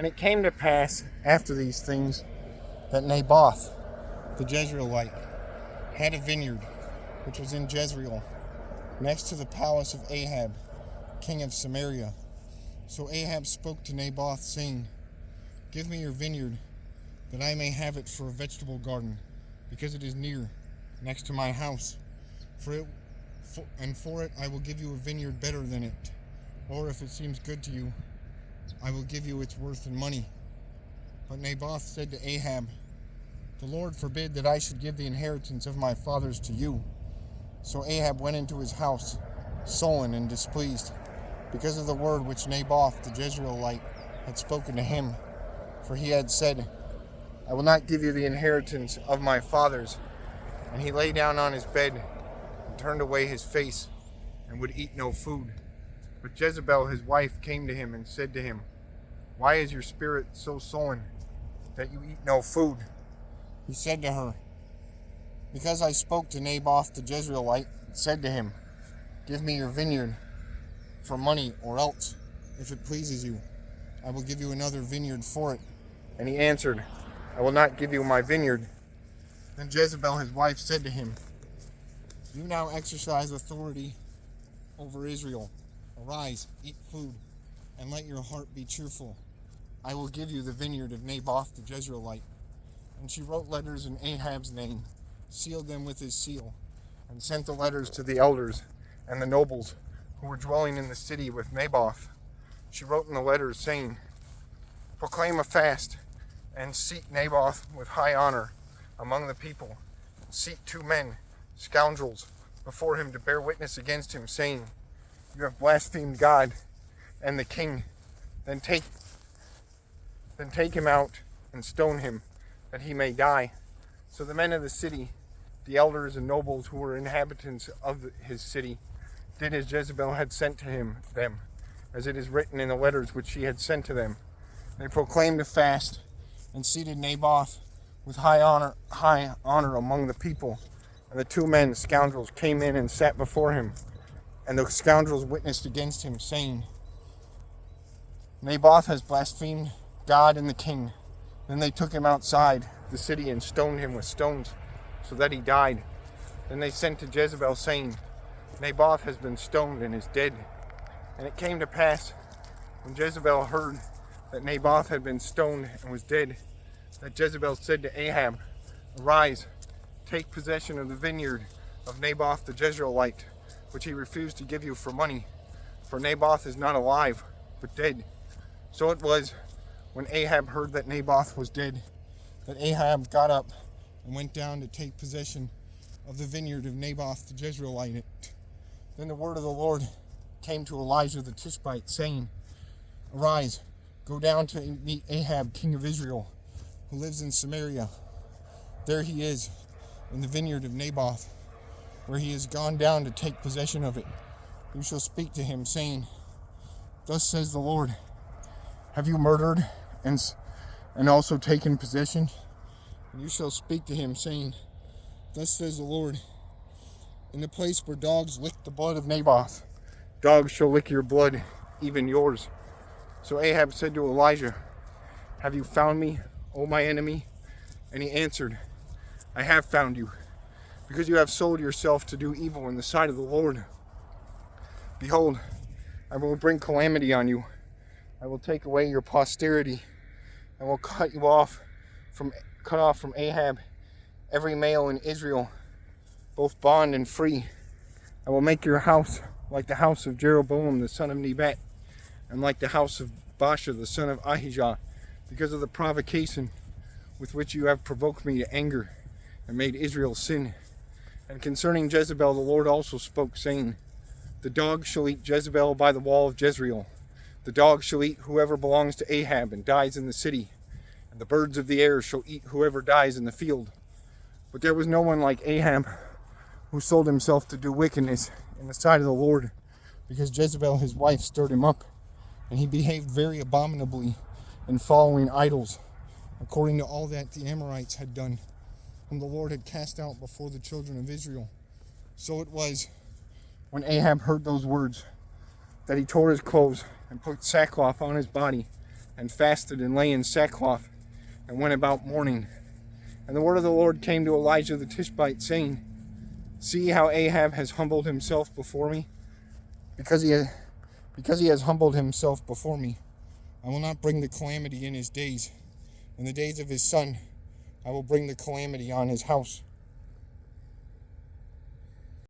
And it came to pass after these things that Naboth, the Jezreelite, had a vineyard which was in Jezreel, next to the palace of Ahab, king of Samaria. So Ahab spoke to Naboth, saying, "Give me your vineyard, that I may have it for a vegetable garden, because it is near, next to my house. For it I will give you a vineyard better than it. Or if it seems good to you, I will give you its worth in money." But Naboth said to Ahab, "The Lord forbid that I should give the inheritance of my fathers to you." So Ahab went into his house, sullen and displeased, because of the word which Naboth the Jezreelite had spoken to him. For he had said, "I will not give you the inheritance of my fathers." And he lay down on his bed and turned away his face and would eat no food. But Jezebel his wife came to him and said to him, "Why is your spirit so sullen that you eat no food?" He said to her, "Because I spoke to Naboth the Jezreelite and said to him, 'Give me your vineyard for money, or else, if it pleases you, I will give you another vineyard for it.' And he answered, 'I will not give you my vineyard.' Then Jezebel his wife said to him, 'You now exercise authority over Israel. Arise, eat food, and let your heart be cheerful. I will give you the vineyard of Naboth the Jezreelite.' And she wrote letters in Ahab's name, sealed them with his seal, and sent the letters to the elders and the nobles who were dwelling in the city with Naboth. She wrote in the letters, saying, 'Proclaim a fast, and seat Naboth with high honor among the people. Seat 2 men, scoundrels, before him to bear witness against him, saying, "You have blasphemed God and the king. Then take him out and stone him, that he may die." So the men of the city, the elders and nobles who were inhabitants of his city, did as Jezebel had sent to them, as it is written in the letters which she had sent to them. They proclaimed a fast and seated Naboth with high honor among the people. And the 2 men, scoundrels, came in and sat before him. And the scoundrels witnessed against him, saying, "Naboth has blasphemed God and the king." Then they took him outside the city and stoned him with stones, so that he died. Then they sent to Jezebel, saying, "Naboth has been stoned and is dead." And it came to pass, when Jezebel heard that Naboth had been stoned and was dead, that Jezebel said to Ahab, "Arise, take possession of the vineyard of Naboth the Jezreelite, which he refused to give you for money, for Naboth is not alive, but dead." So it was, when Ahab heard that Naboth was dead, that Ahab got up and went down to take possession of the vineyard of Naboth the Jezreelite. Then the word of the Lord came to Elijah the Tishbite, saying, "Arise, go down to meet Ahab, king of Israel, who lives in Samaria. There he is, in the vineyard of Naboth, where he has gone down to take possession of it. You shall speak to him, saying, 'Thus says the Lord, have you murdered and also taken possession?' And you shall speak to him, saying, 'Thus says the Lord, in the place where dogs licked the blood of Naboth, dogs shall lick your blood, even yours.'" So Ahab said to Elijah, "Have you found me, O my enemy?" And he answered, "I have found you, because you have sold yourself to do evil in the sight of the Lord. Behold, I will bring calamity on you. I will take away your posterity, and will cut off from Ahab every male in Israel, both bond and free. I will make your house like the house of Jeroboam the son of Nebat, and like the house of Baasha the son of Ahijah, because of the provocation with which you have provoked me to anger, and made Israel sin." And concerning Jezebel the Lord also spoke, saying, "The dog shall eat Jezebel by the wall of Jezreel. The dog shall eat whoever belongs to Ahab and dies in the city, and the birds of the air shall eat whoever dies in the field." But there was no one like Ahab, who sold himself to do wickedness in the sight of the Lord, because Jezebel his wife stirred him up, and he behaved very abominably in following idols, according to all that the Amorites had done, whom the Lord had cast out before the children of Israel. So it was, when Ahab heard those words, that he tore his clothes and put sackcloth on his body and fasted and lay in sackcloth and went about mourning. And the word of the Lord came to Elijah the Tishbite, saying, See how Ahab has humbled himself before me? Because he has humbled himself before me, I will not bring the calamity in his days. In the days of his son, I will bring the calamity on his house.